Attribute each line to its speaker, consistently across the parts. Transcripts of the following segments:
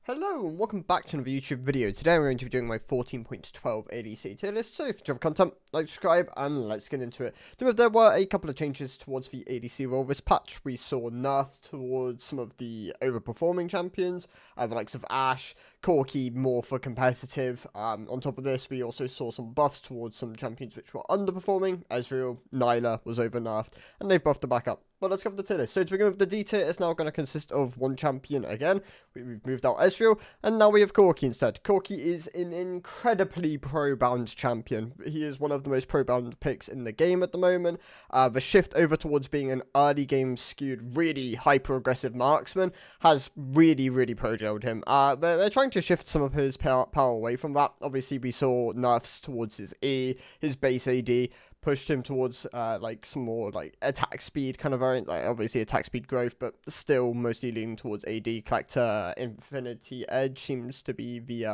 Speaker 1: Hello and welcome back to another YouTube video. Today I'm going to be doing my 14.12 ADC tier list. So if you enjoy content, like, subscribe, and let's get into it. There were a couple of changes towards the ADC role this patch. We saw nerf towards some of the overperforming champions, the likes of Ashe, Corki more for competitive. On top of this, we also saw some buffs towards some champions which were underperforming. Ezreal, Nyla was over nerfed, and they've buffed the back up. But let's cover the tier list. So to begin with, the D tier is now going to consist of one champion again. We've moved out Ezreal, and now we have Corki instead. Corki is an incredibly pro-bound champion. He is one of the most pro-bound picks in the game at the moment. The shift over towards being an early game skewed, really hyper-aggressive marksman has really pro-jailed him. They're trying to shift some of his power away from that. Obviously, we saw nerfs towards his E, his base AD, pushed him towards like some more like attack speed kind of variant, like obviously attack speed growth, but still mostly leaning towards AD. Collector Infinity Edge seems to be the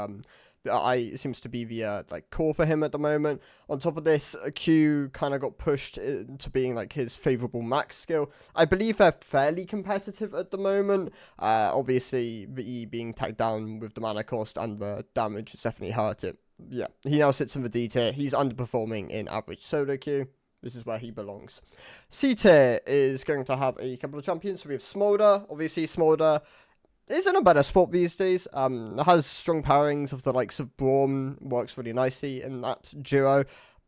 Speaker 1: like core for him at the moment. On top of this, Q kind of got pushed into being like his favorable max skill. I believe they're fairly competitive at the moment. Obviously the E being tagged down with the mana cost and the damage has definitely hurt it. Yeah, he now sits in the D tier. He's underperforming in average solo queue. This is where he belongs. C tier is going to have a couple of champions. So we have Smolder. Obviously, Smolder is in a better spot these days. Has strong pairings of the likes of Braum. Works really nicely in that duo.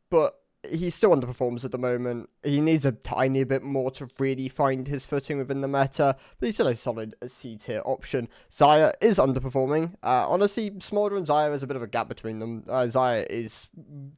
Speaker 1: But he still underperforms at the moment. He needs a tiny bit more to really find his footing within the meta, but he's still a solid C tier option. Xayah is underperforming. Honestly, Smolder and Xayah, there's a bit of a gap between them. Xayah is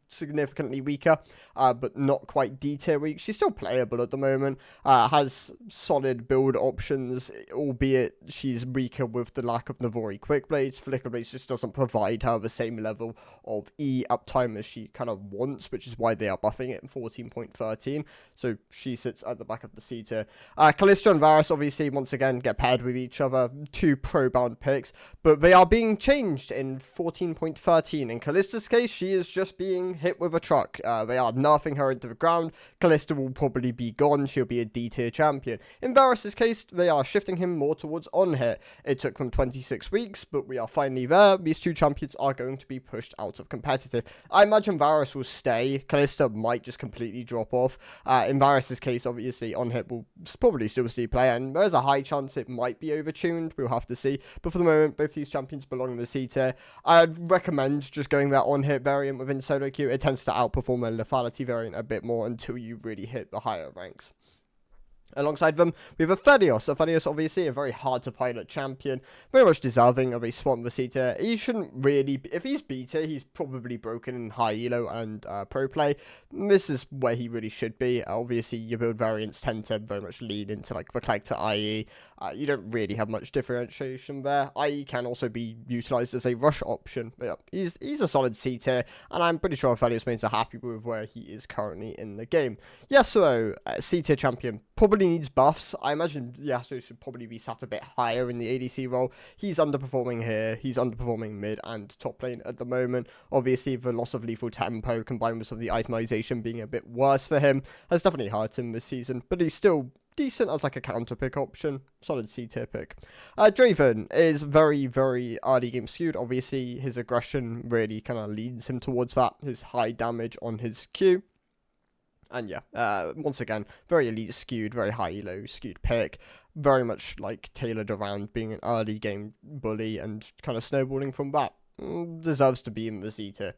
Speaker 1: significantly weaker, but not quite D tier weak. She's still playable at the moment. Has solid build options, albeit she's weaker with the lack of Navori Quick Blades. Flicker Blades just doesn't provide her the same level of E uptime as she kind of wants, which is why they are buffing it in 14.13. So she sits at the back of the C tier. Kalista and Varus obviously once again get paired with each other. Two pro-bound picks, but they are being changed in 14.13. In Kalista's case, she is just being hit with a truck. They are nerfing her into the ground. Kalista will probably be gone. She'll be a D tier champion. In Varus's case, they are shifting him more towards on-hit. It took them 26 weeks, but we are finally there. These two champions are going to be pushed out of competitive. I imagine Varus will stay. Kalista might just completely drop off. In Varus's case, obviously, on-hit will probably still see play, and there's a high chance it might be overtuned. We'll have to see. But for the moment, both these champions belong in the C tier. I'd recommend just going that on-hit variant within solo queue. It tends to outperform a lethality variant a bit more until you really hit the higher ranks. Alongside them, we have Aphelios. Aphelios, obviously, a very hard-to-pilot champion, very much deserving of a spot in the C tier. He shouldn't really be, if he's B tier, he's probably broken in high elo and pro play. This is where he really should be. Obviously, your build variants tend to very much lead into like the collector IE. You don't really have much differentiation there. IE can also be utilized as a rush option. But yeah, he's a solid C tier, and I'm pretty sure Aphelios mates are happy with where he is currently in the game. Yasuo, C tier champion, probably needs buffs. I imagine Yasuo should probably be sat a bit higher in the ADC role. He's underperforming here. He's underperforming mid and top lane at the moment. Obviously, the loss of lethal tempo combined with some of the itemization being a bit worse for him has definitely hurt him this season, but he's still decent as like a counter pick option. Solid C tier pick. Draven is very early game skewed. Obviously, his aggression really kind of leads him towards that. His high damage on his Q. And yeah, once again, very elite skewed, very high elo skewed pick. Very much like tailored around being an early game bully and kind of snowballing from that. Deserves to be in the C tier.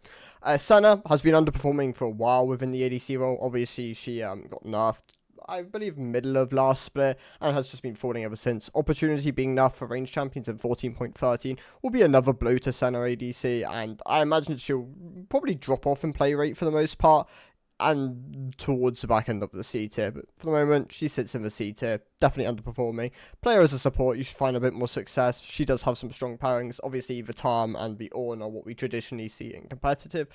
Speaker 1: Senna has been underperforming for a while within the ADC role. Obviously, she got nerfed, I believe, middle of last split, and has just been falling ever since. Opportunity being nerfed for range champions in 14.13 will be another blow to Senna ADC, and I imagine she'll probably drop off in play rate for the most part, and towards the back end of the C tier, but for the moment, she sits in the C tier, definitely underperforming. Player as a support, you should find a bit more success. She does have some strong pairings. Obviously, the Tarm and the Ornn are what we traditionally see in competitive.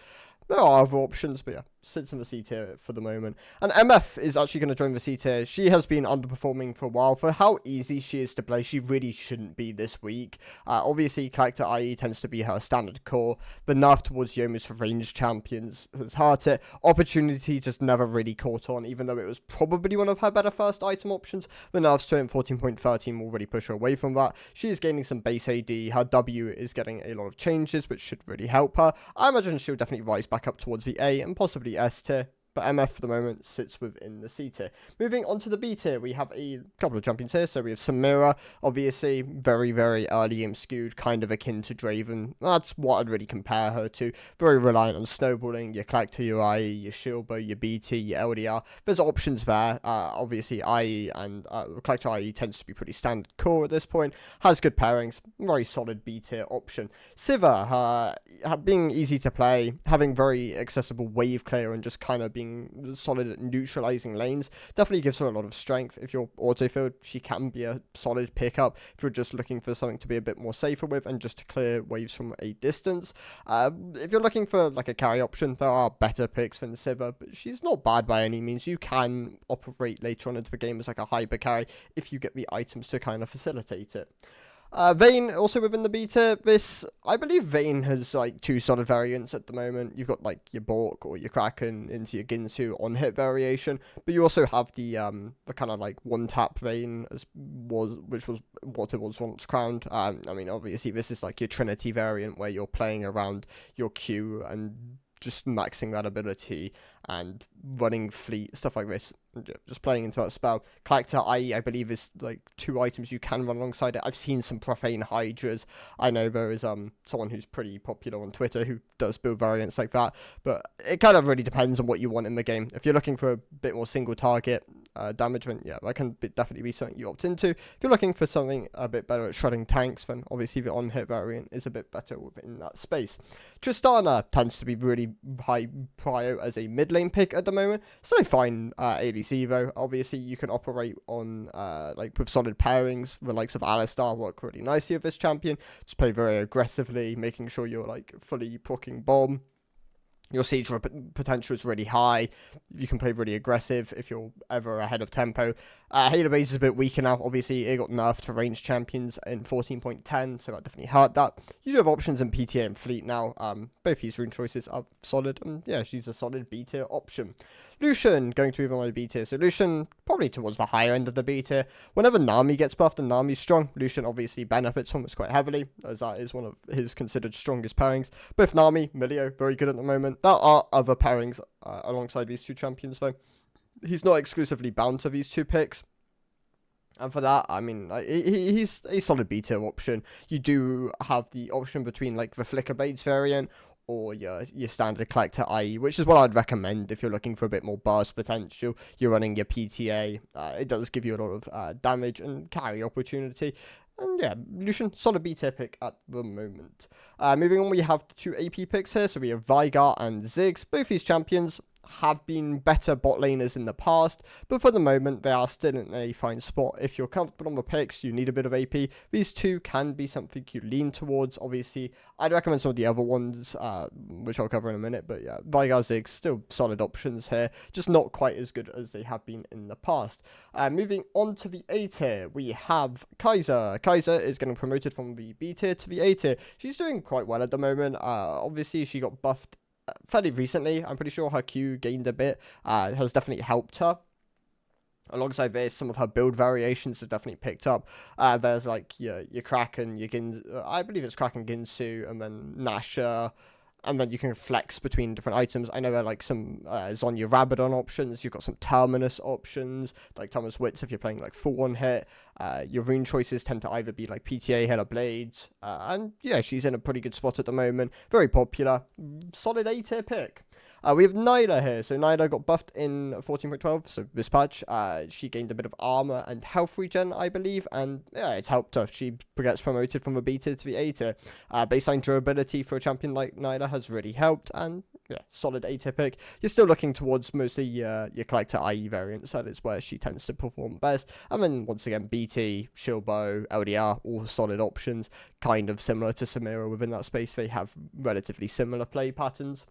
Speaker 1: There are other options, but yeah, sits in the C tier for the moment. And MF is actually going to join the C tier. She has been underperforming for a while. For how easy she is to play, she really shouldn't be this week. Obviously, character IE tends to be her standard core. The nerf towards Youmu's for ranged champions has hurt it. Opportunity just never really caught on, even though it was probably one of her better first item options. The nerfs to it in 14.13 will really push her away from that. She is gaining some base AD. Her W is getting a lot of changes, which should really help her. I imagine she'll definitely rise back up towards the A and possibly S tier. But MF for the moment sits within the C tier. Moving on to the B tier, we have a couple of champions here. So we have Samira, obviously very, very early game skewed, kind of akin to Draven. That's what I'd really compare her to. Very reliant on snowballing, your Collector, your IE, your Shieldbow, your BT, your LDR. There's options there. Obviously IE and Collector IE tends to be pretty standard core at this point. Has good pairings, very solid B tier option. Sivir, being easy to play, having very accessible wave clear and just kind of being solid at neutralizing lanes definitely gives her a lot of strength. If you're autofilled, she can be a solid pickup if you're just looking for something to be a bit more safer with and just to clear waves from a distance. If you're looking for like a carry option, there are better picks than Sivir, but she's not bad by any means. You can operate later on into the game as like a hyper carry if you get the items to kind of facilitate it. Vayne, also within the beta, I believe Vayne has like two solid variants at the moment. You've got like your Bork or your Kraken into your Ginsu on hit variation, but you also have the kind of like one tap Vayne which was what it was once crowned. I mean, obviously this is like your Trinity variant where you're playing around your Q and just maxing that ability and running fleet, stuff like this, just playing into that spell. Collector, I believe, is like two items you can run alongside it. I've seen some Profane Hydras. I know there is someone who's pretty popular on Twitter who does build variants like that, but it kind of really depends on what you want in the game. If you're looking for a bit more single target damage, then yeah, that can definitely be something you opt into. If you're looking for something a bit better at shredding tanks, then obviously the on-hit variant is a bit better within that space. Tristana tends to be really high prio as a mid lane pick at the moment. Still a fine ADC though. Obviously you can operate on like with solid pairings. The likes of Alistar work really nicely with this champion. Just play very aggressively, making sure you're like fully proccing bomb. Your siege potential is really high. You can play really aggressive if you're ever ahead of tempo. Halo base is a bit weaker now. Obviously, it got nerfed to ranged champions in 14.10, so that definitely hurt that. You do have options in PTA and Fleet now. Both these rune choices are solid, and yeah, she's a solid B tier option. Lucian, going to even my B tier. So Lucian, probably towards the higher end of the B tier. Whenever Nami gets buffed and Nami's strong, Lucian obviously benefits from this quite heavily, as that is one of his considered strongest pairings. Both Nami, Milio, very good at the moment. There are other pairings alongside these two champions, though. He's not exclusively bound to these two picks. And for that, I mean, he's a solid B tier option. You do have the option between like the Flicker Blades variant or your standard Collector IE, which is what I'd recommend if you're looking for a bit more burst potential. You're running your PTA. It does give you a lot of damage and carry opportunity. And yeah, Lucian, solid B tier pick at the moment. Moving on, we have the two AP picks here. So we have Veigar and Ziggs. Both these champions have been better bot laners in the past, but for the moment they are still in a fine spot. If you're comfortable on the picks, you need a bit of AP. These two can be something you lean towards. Obviously, I'd recommend some of the other ones, which I'll cover in a minute, but yeah, Veigar, Ziggs, still solid options here, just not quite as good as they have been in the past. Moving on to the A tier, we have Kai'Sa. Kai'Sa is getting promoted from the B tier to the A tier. She's doing quite well at the moment. Obviously, she got buffed fairly recently. I'm pretty sure her Q gained a bit, has definitely helped her. Alongside this, some of her build variations have definitely picked up. There's like your Kraken, your I believe it's Kraken Ginsu, and then Nasha, and then you can flex between different items. I know there are like some Zhonya Rabadon options. You've got some Terminus options, like Terminus Wits if you're playing like full one hit. Your rune choices tend to either be like PTA, Hela Blades, and yeah, she's in a pretty good spot at the moment. Very popular, solid A tier pick. We have Nyla here. So Nyla got buffed in 14.12, so this patch. She gained a bit of armor and health regen, I believe, and yeah, it's helped her. She gets promoted from the B tier to the A tier. Baseline durability for a champion like Nyla has really helped, and yeah, solid A tier pick. You're still looking towards mostly your Collector IE variants. That is where she tends to perform best. And then once again, BT, Shieldbow, LDR, all solid options. Kind of similar to Samira within that space. They have relatively similar play patterns.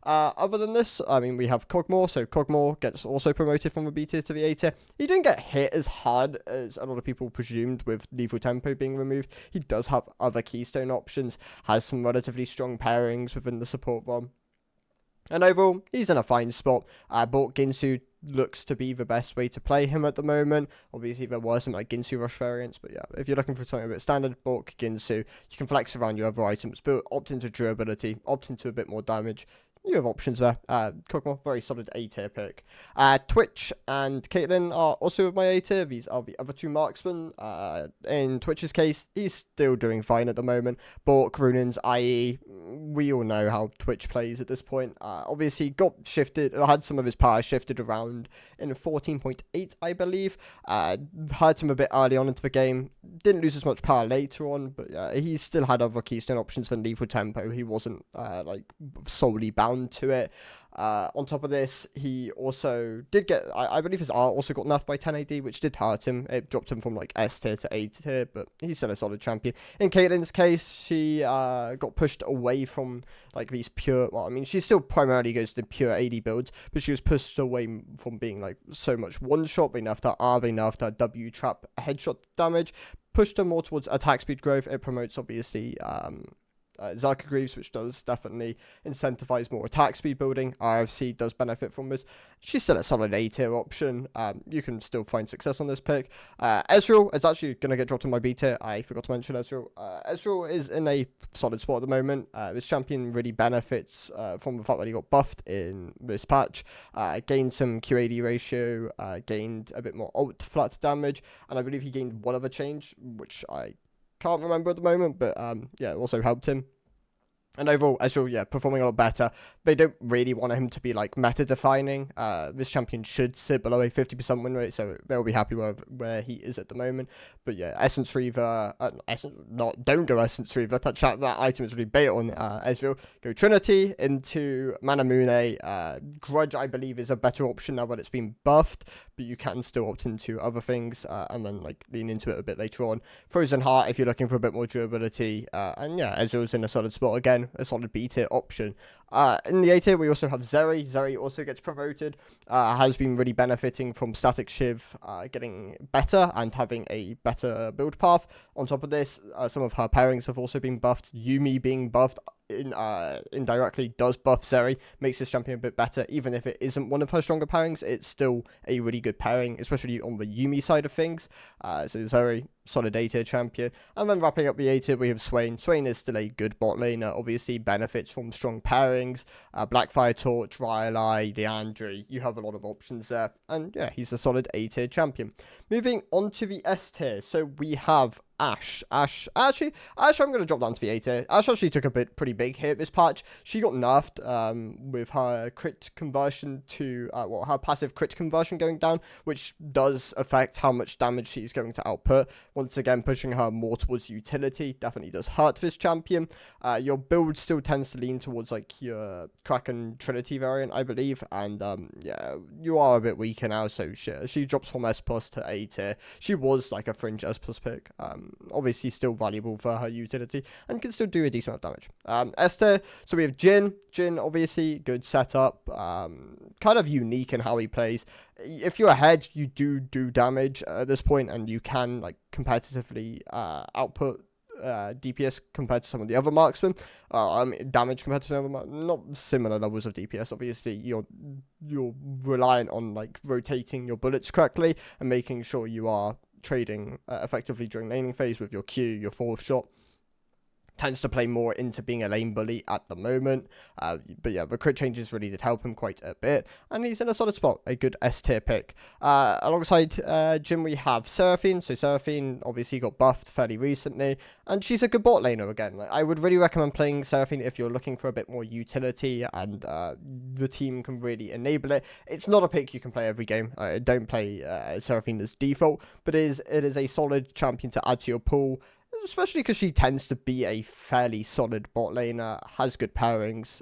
Speaker 1: Other than this, I mean, we have Kog'Maw, so Kog'Maw gets also promoted from the B tier to the A tier. He didn't get hit as hard as a lot of people presumed with Lethal Tempo being removed. He does have other keystone options, has some relatively strong pairings within the support ROM. And overall, he's in a fine spot. But Ginsu looks to be the best way to play him at the moment. Obviously, there were some like Ginsu Rush variants, but yeah, if you're looking for something a bit standard, Bork, Ginsu, you can flex around your other items, but opt into durability, opt into a bit more damage. You have options there. Kog'Maw, very solid A tier pick. Twitch and Caitlyn are also with my A tier. These are the other two marksmen. In Twitch's case, he's still doing fine at the moment. Bork, Runins, IE, we all know how Twitch plays at this point. Obviously, got shifted, had some of his power shifted around in 14.8, I believe. Hurt him a bit early on into the game. Didn't lose as much power later on, but he still had other keystone options than Lethal Tempo. He wasn't like solely bound to it. On top of this, he also did get, I believe his art also got nerfed by 10 AD, which did hurt him. It dropped him from like S tier to A tier, but he's still a solid champion. In Caitlyn's case, she got pushed away from like these pure, well, I mean, she still primarily goes to pure AD builds, but she was pushed away from being like so much one shot. They nerfed her R, they nerfed her W trap headshot damage, pushed her more towards attack speed growth. It promotes obviously Zarka Greaves, which does definitely incentivize more attack speed building. RFC does benefit from this. She's still a solid A tier option. You can still find success on this pick. Ezreal is actually going to get dropped in my B tier. I forgot to mention Ezreal. Ezreal is in a solid spot at the moment. This champion really benefits from the fact that he got buffed in this patch. Gained some QAD ratio, gained a bit more ult flat damage, and I believe he gained one other change, which I can't remember at the moment, but yeah, it also helped him. And overall, Ezreal, yeah, performing a lot better. They don't really want him to be, like, meta-defining. This champion should sit below a 50% win rate, so they'll be happy where he is at the moment. But yeah, Essence Reaver, don't go Essence Reaver. That item is really bait on Ezreal. Go Trinity into Manamune. Grudge, I believe, is a better option now that it's been buffed, but you can still opt into other things and then, like, lean into it a bit later on. Frozen Heart, if you're looking for a bit more durability. And yeah, Ezreal's in a solid spot again. A solid B tier option. In the A tier, we also have Zeri. Zeri also gets promoted. Has been really benefiting from Static Shiv getting better and having a better build path. On top of this, some of her pairings have also been buffed. Yuumi being buffed indirectly does buff Zeri, makes this champion a bit better. Even if it isn't one of her stronger pairings, it's still a really good pairing, especially on the Yuumi side of things. So Zeri, solid A tier champion. And then wrapping up the A tier, we have Swain. Swain is still a good bot laner, obviously benefits from strong pairings. Blackfire Torch, Rylai, Leandri, you have a lot of options there. And yeah, he's a solid A tier champion. Moving on to the S tier, so we have Ashe, I'm going to drop down to the A tier. Ashe actually took a pretty big hit this patch. She got nerfed with her crit conversion to, her passive crit conversion going down, which does affect how much damage she's going to output. Once again, pushing her more towards utility definitely does hurt this champion. Your build still tends to lean towards like your Kraken Trinity variant, I believe, and yeah, you are a bit weaker now, so she drops from S plus to A tier. She was like a fringe S plus pick. Obviously still valuable for her utility and can still do a decent amount of damage. S tier, so we have Jhin. Jhin, obviously, good setup. Kind of unique in how he plays. If you're ahead, you do damage at this point, and you can like competitively output DPS compared to some of the other marksmen. Damage compared to some of them, not similar levels of DPS. Obviously, you're reliant on like rotating your bullets correctly and making sure you are trading effectively during laning phase with your Q, your fourth shot. Tends to play more into being a lane bully at the moment. But yeah, the crit changes really did help him quite a bit. And he's in a solid spot. A good S tier pick. Alongside Jhin, we have Seraphine. So Seraphine obviously got buffed fairly recently. And she's a good bot laner again. Like, I would really recommend playing Seraphine if you're looking for a bit more utility and the team can really enable it. It's not a pick you can play every game. Don't play Seraphine as default. But it is a solid champion to add to your pool. Especially because she tends to be a fairly solid bot laner, has good pairings,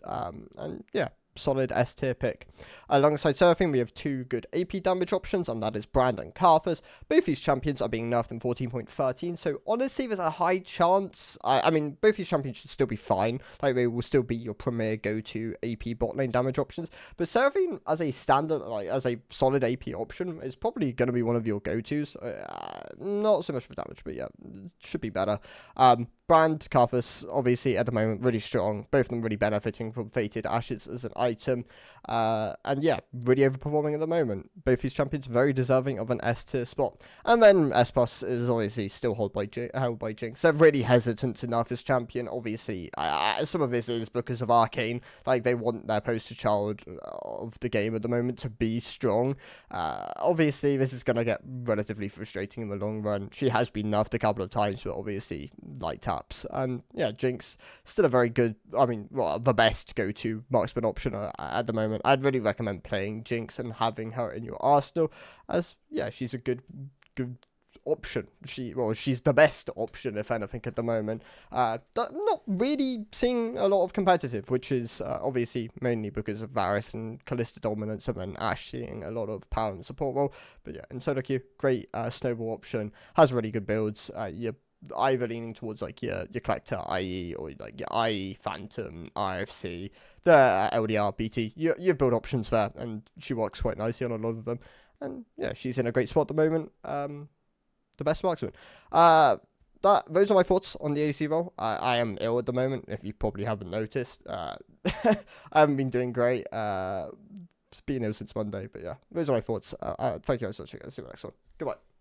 Speaker 1: and yeah, solid S tier pick. Alongside Seraphine, we have two good AP damage options, and that is Brand and Karthus. Both these champions are being nerfed in 14.13, so honestly, there's a high chance. I mean, both these champions should still be fine. Like, they will still be your premier go-to AP bot lane damage options. But Seraphine, as a standard, like as a solid AP option, is probably going to be one of your go-tos. Not so much for damage, but yeah, should be better. Brand, Karthus, obviously at the moment really strong. Both of them really benefiting from Fated Ashes as an item. And yeah, really overperforming at the moment. Both these champions very deserving of an S tier spot. And then S Plus is obviously still held by Jinx. They're really hesitant to nerf this champion. Obviously, some of this is because of Arcane. Like, they want their poster child of the game at the moment to be strong. Obviously, this is going to get relatively frustrating in the long run. She has been nerfed a couple of times, but obviously, light taps. And yeah, Jinx, still a very good, I mean, well, the best go-to marksman option at the moment. I'd really recommend playing Jinx and having her in your arsenal, as yeah, she's a good option. She's the best option, if anything, at the moment. Not really seeing a lot of competitive, which is obviously mainly because of Varus and Kalista dominance, and then Ashe seeing a lot of power and support role. But yeah, in solo queue, great snowball option, has really good builds. You're either leaning towards like your collector IE, or like your IE Phantom, RFC, the LDR BT. You have build options there, and she works quite nicely on a lot of them. And yeah, she's in a great spot at the moment. The best marksman. Those are my thoughts on the ADC role. I am ill at the moment, if you probably haven't noticed. I haven't been doing great. It's been ill since Monday, but yeah, those are my thoughts. Thank you guys for watching. I'll see you next one. Goodbye.